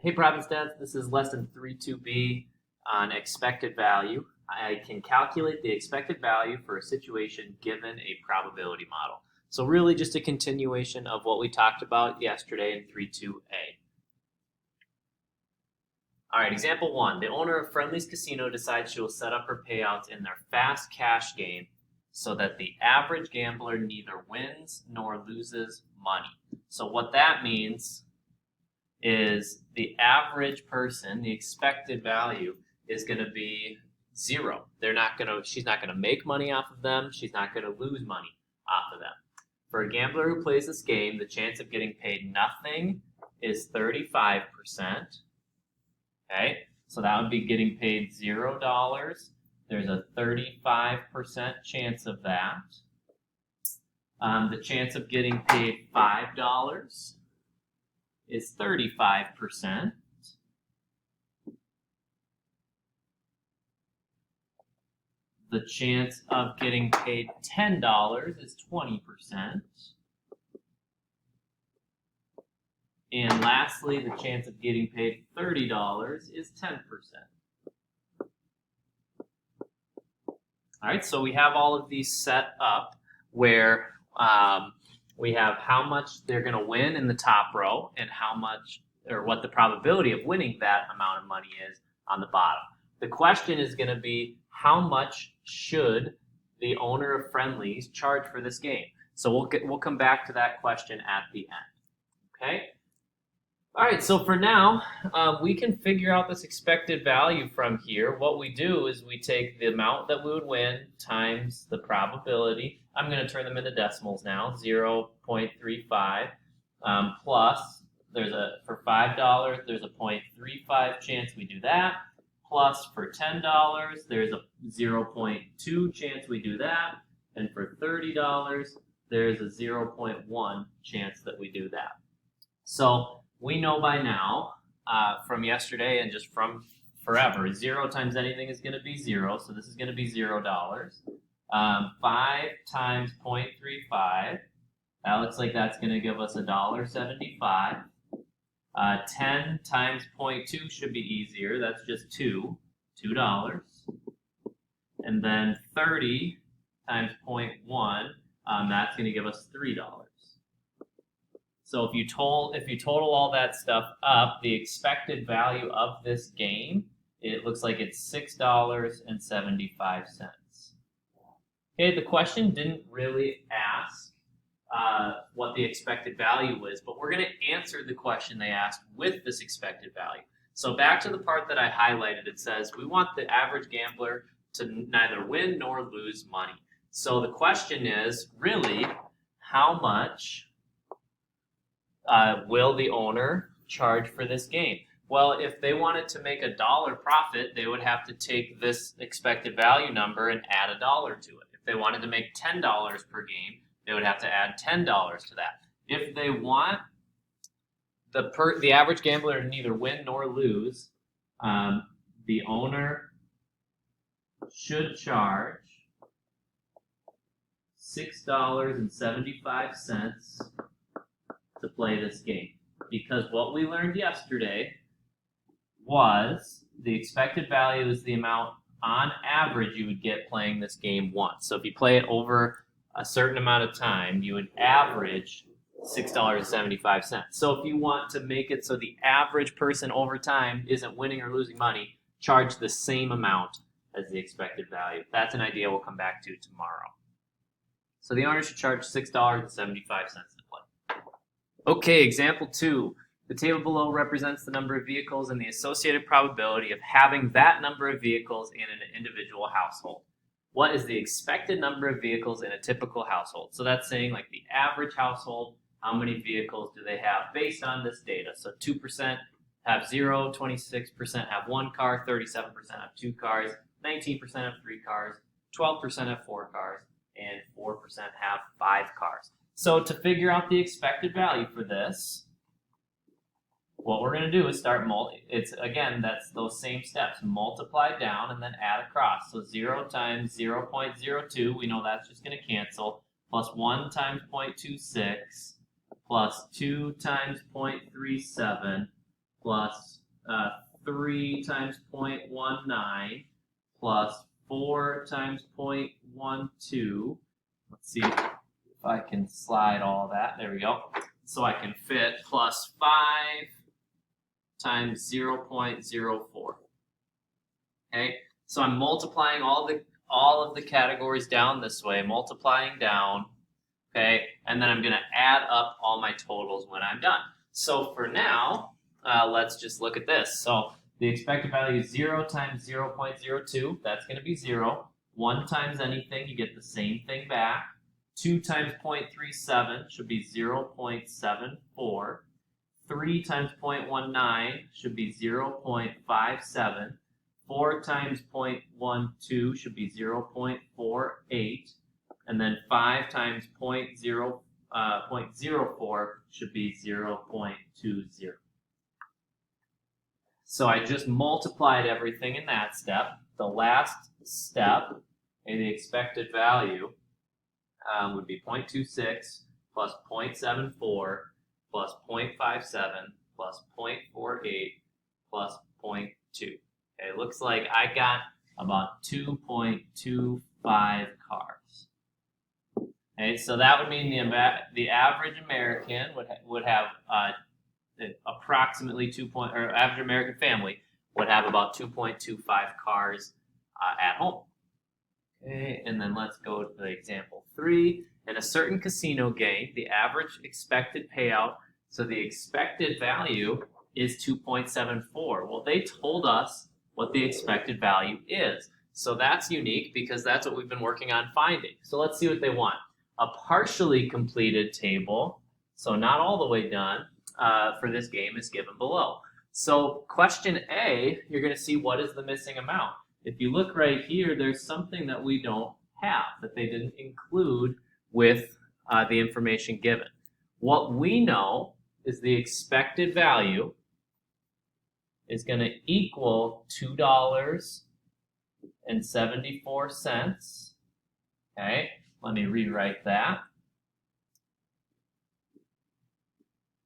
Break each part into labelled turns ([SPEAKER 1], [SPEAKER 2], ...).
[SPEAKER 1] Hey, Providence Dads, this is lesson 3.2b on expected value. I can calculate the expected value for a situation given a probability model. So really just a continuation of what we talked about yesterday in 3.2a. All right, example 1. The owner of Friendly's Casino decides she will set up her payouts in their fast cash game so that the average gambler neither wins nor loses money. So what that means is the average person, the expected value, is going to be 0. She's not going to make money off of them. She's not going to lose money off of them. For a gambler who plays this game, the chance of getting paid nothing is 35%. Okay, so that would be getting paid $0. There's a 35% chance of that. The chance of getting paid $5 is 35%. The chance of getting paid $10 is 20%. And lastly, the chance of getting paid $30 is 10%. All right, so we have all of these set up where we have how much they're going to win in the top row and how much, or what the probability of winning that amount of money is on the bottom. The question is going to be, how much should the owner of Friendly's charge for this game? So we'll come back to that question at the end. Okay. All right. So for now, we can figure out this expected value from here. What we do is we take the amount that we would win times the probability. I'm going to turn them into decimals now. 0.35 plus for $5 there's a 0.35 chance we do that. Plus for $10, there's a 0.2 chance we do that. And for $30, there's a 0.1 chance that we do that. So we know by now from yesterday and just from forever, 0 times anything is going to be 0. So this is going to be $0. 5 times 0.35, that looks like that's going to give us $1.75. 10 times 0.2 should be easier. That's just $2. And then 30 times 0.1, that's going to give us $3. So if you total all that stuff up, the expected value of this game, it looks like it's $6.75. Okay, the question didn't really ask what the expected value was, but we're going to answer the question they asked with this expected value. So back to the part that I highlighted, it says we want the average gambler to neither win nor lose money. So the question is really, how much will the owner charge for this game? Well, if they wanted to make $1 profit, they would have to take this expected value number and add $1 to it. If they wanted to make $10 per game, they would have to add $10 to that. If they want the average gambler to neither win nor lose, the owner should charge $6.75 to play this game. Because what we learned yesterday was the expected value is the amount on average you would get playing this game once. So if you play it over a certain amount of time, you would average $6.75. So if you want to make it so the average person over time isn't winning or losing money, charge the same amount as the expected value. That's an idea we'll come back to tomorrow. So the owner should charge $6.75 to play. Okay, example 2. The table below represents the number of vehicles and the associated probability of having that number of vehicles in an individual household. What is the expected number of vehicles in a typical household? So that's saying like the average household, how many vehicles do they have based on this data? So 2% have 0, 26% have 1 car, 37% have 2 cars, 19% have 3 cars, 12% have 4 cars, and 4% have 5 cars. So to figure out the expected value for this, what we're going to do is start that's those same steps. Multiply down and then add across. So 0 times 0.02, we know that's just going to cancel, plus 1 times 0.26, plus 2 times 0.37, plus 3 times 0.19 plus 4 times 0.12. Let's see if I can slide all that. There we go. So I can fit plus 5 times 0.04. Okay, so I'm multiplying all of the categories down this way, multiplying down. Okay, and then I'm going to add up all my totals when I'm done. So for now, let's just look at this. So the expected value is 0 times 0.02. That's going to be 0. 1 times anything, you get the same thing back. 2 times 0.37 should be 0.74. 3 times 0.19 should be 0.57. 4 times 0.12 should be 0.48. And then 5 times 0.04 should be 0.20. So I just multiplied everything in that step. The last step, and the expected value would be 0.26 plus 0.74 plus 0.57 plus 0.48 plus 0.2. Okay, it looks like I got about 2.25 cars. Okay, so that would mean the average American would have approximately average American family would have about 2.25 cars at home. Okay, and then let's go to the example 3. In a certain casino game, the average expected payout, so the expected value is 2.74. Well, they told us what the expected value is. So that's unique because that's what we've been working on finding. So let's see what they want. A partially completed table, so not all the way done, for this game is given below. So question A, you're going to see what is the missing amount. If you look right here, there's something that we don't have, that they didn't include with the information given. What we know is the expected value is going to equal $2.74. Okay, let me rewrite that.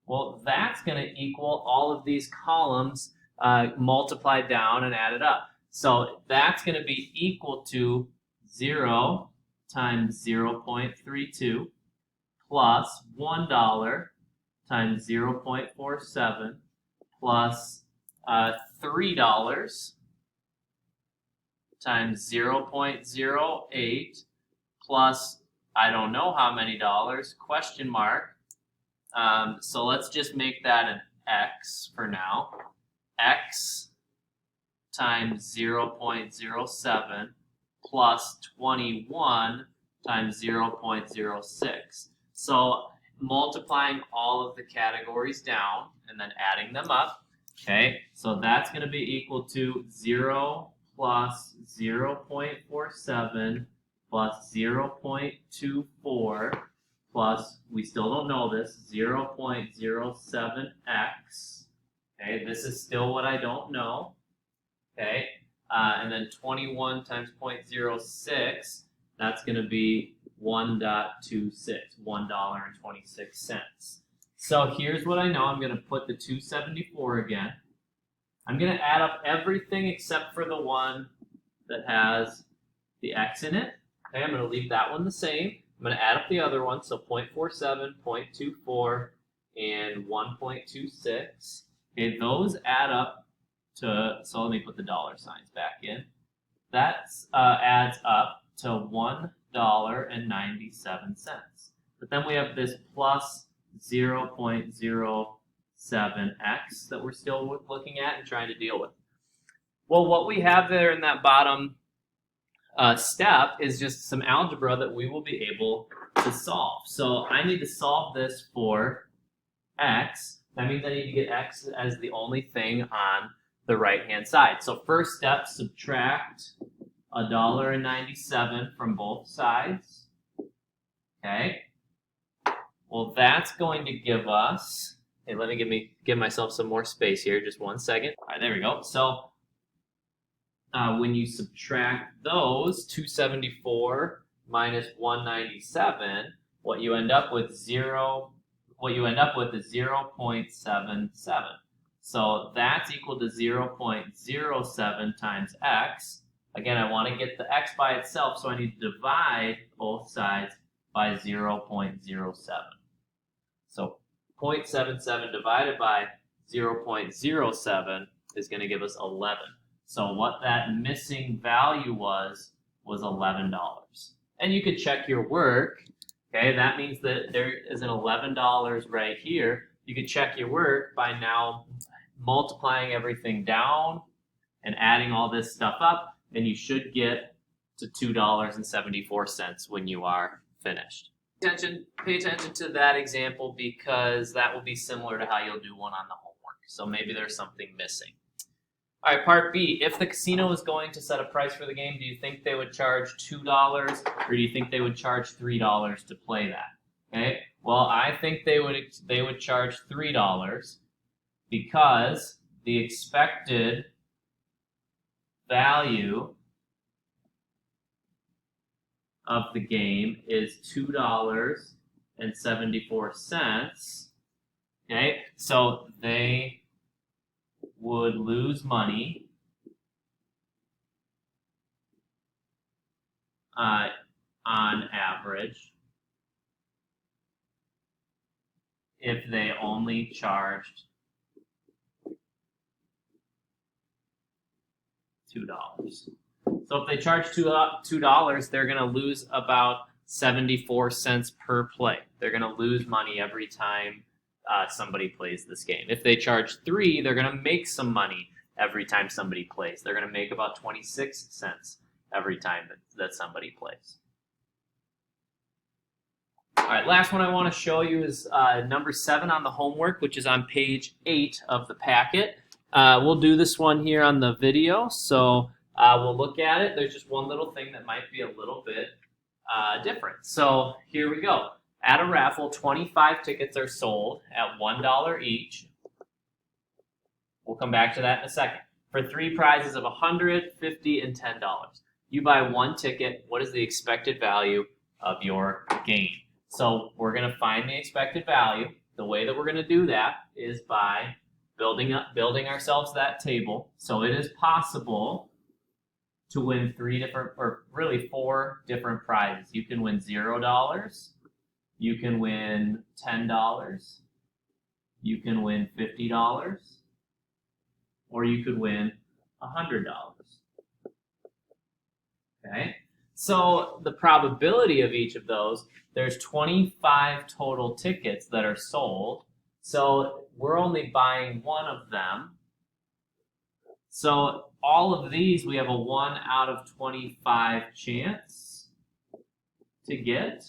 [SPEAKER 1] Well, that's going to equal all of these columns multiplied down and added up. So that's going to be equal to 0 times 0.32 plus $1 times 0.47 plus $3 times 0.08 plus I don't know how many dollars, question mark. So let's just make that an x for now. X times 0.07 plus 21 times 0.06. So multiplying all of the categories down and then adding them up. Okay, so that's going to be equal to 0 plus 0.47 plus 0.24 plus, we still don't know this, 0.07x. Okay, this is still what I don't know. Okay, and then 21 times 0.06, that's going to be 1.26, $1.26. So here's what I know. I'm going to put the 274 again. I'm going to add up everything except for the one that has the x in it. Okay, I'm going to leave that one the same. I'm going to add up the other one, so 0.47, 0.24, and 1.26. Okay, those add up to, so let me put the dollar signs back in. That adds up to $1.97. But then we have this plus 0.07x that we're still looking at and trying to deal with. Well, what we have there in that bottom step is just some algebra that we will be able to solve. So I need to solve this for x. That means I need to get x as the only thing on the right-hand side. So first step, subtract $1.97 from both sides. Okay. Well, that's going to give us, hey, let me give myself some more space here, just 1 second. All right, there we go. So when you subtract those, 274 minus 197, what you end up with is 0.77. So that's equal to 0.07 times x. Again, I want to get the x by itself, so I need to divide both sides by 0.07. So 0.77 divided by 0.07 is going to give us 11. So what that missing value was $11. And you could check your work. Okay, that means that there is an $11 right here. You could check your work by now multiplying everything down and adding all this stuff up, and you should get to $2.74 when you are finished. Pay attention to that example because that will be similar to how you'll do one on the homework. So maybe there's something missing. All right, part B. If the casino is going to set a price for the game, do you think they would charge $2 or do you think they would charge $3 to play that? Okay. Well, I think they would charge $3 because the expected value of the game is $2.74. Okay, so they would lose money on average if they only charged $2. So if they charge $2, they're going to lose about 74 cents per play. They're going to lose money every time somebody plays this game. If they charge $3, they're going to make some money every time somebody plays. They're going to make about 26 cents every time that somebody plays. All right, last one I want to show you is number 7 on the homework, which is on page 8 of the packet. We'll do this one here on the video, so we'll look at it. There's just one little thing that might be a little bit different. So here we go. At a raffle, 25 tickets are sold at $1 each. We'll come back to that in a second. For 3 prizes of $100, $50, and $10. You buy 1 ticket. What is the expected value of your gain? So we're going to find the expected value. The way that we're going to do that is by building ourselves that table. So it is possible to win 4 different prizes. You can win $0. You can win $10. You can win $50. Or you could win $100. Okay? So the probability of each of those, there's 25 total tickets that are sold. So we're only buying 1 of them. So all of these, we have a 1 out of 25 chance to get.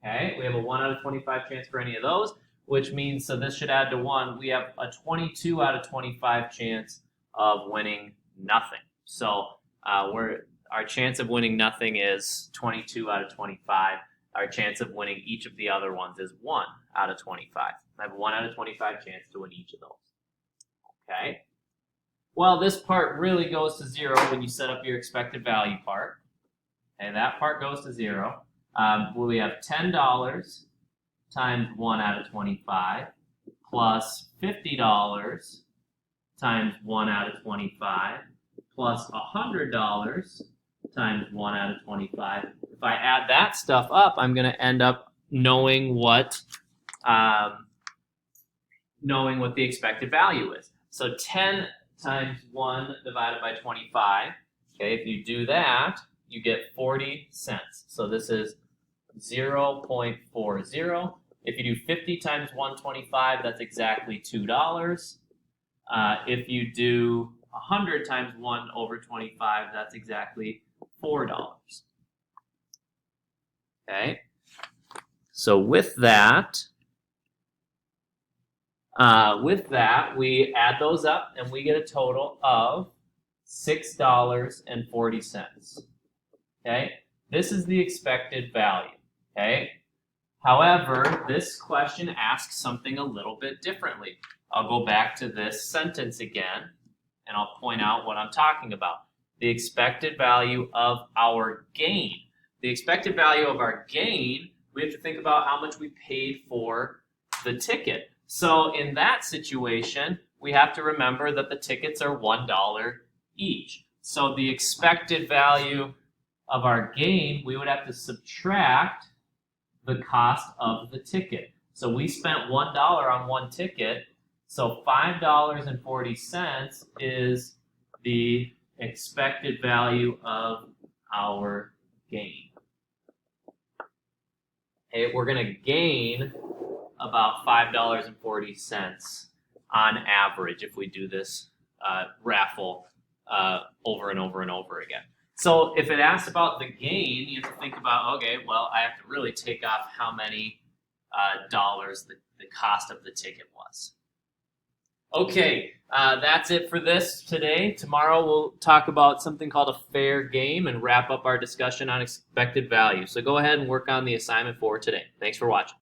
[SPEAKER 1] Okay, we have a 1 out of 25 chance for any of those, which means, so this should add to 1, we have a 22 out of 25 chance of winning nothing. So our chance of winning nothing is 22 out of 25. Our chance of winning each of the other ones is 1 out of 25. I have a 1 out of 25 chance to win each of those. Okay? Well, this part really goes to 0 when you set up your expected value part. And that part goes to 0. We have $10 times 1 out of 25 plus $50 times 1 out of 25 plus $100 times 1 out of 25. If I add that stuff up, I'm going to end up knowing what the expected value is. So 10 times 1 divided by 25. Okay, if you do that, you get 40 cents. So this is 0.40. If you do 50 times 125, that's exactly $2. If you do 100 times 1 over 25, that's exactly $4. Okay? So with that, we add those up and we get a total of $6.40. Okay? This is the expected value. Okay? However, this question asks something a little bit differently. I'll go back to this sentence again, and I'll point out what I'm talking about. The expected value of our gain. The expected value of our gain, we have to think about how much we paid for the ticket. So in that situation, we have to remember that the tickets are $1 each. So the expected value of our gain, we would have to subtract the cost of the ticket. So we spent $1 on one ticket, so $5.40 is the expected value of our gain. Okay, we're going to gain about $5.40 on average if we do this raffle over and over and over again. So if it asks about the gain, you have to think about, okay, well, I have to really take off how many dollars the cost of the ticket was. Okay, that's it for this today. Tomorrow we'll talk about something called a fair game and wrap up our discussion on expected value. So go ahead and work on the assignment for today. Thanks for watching.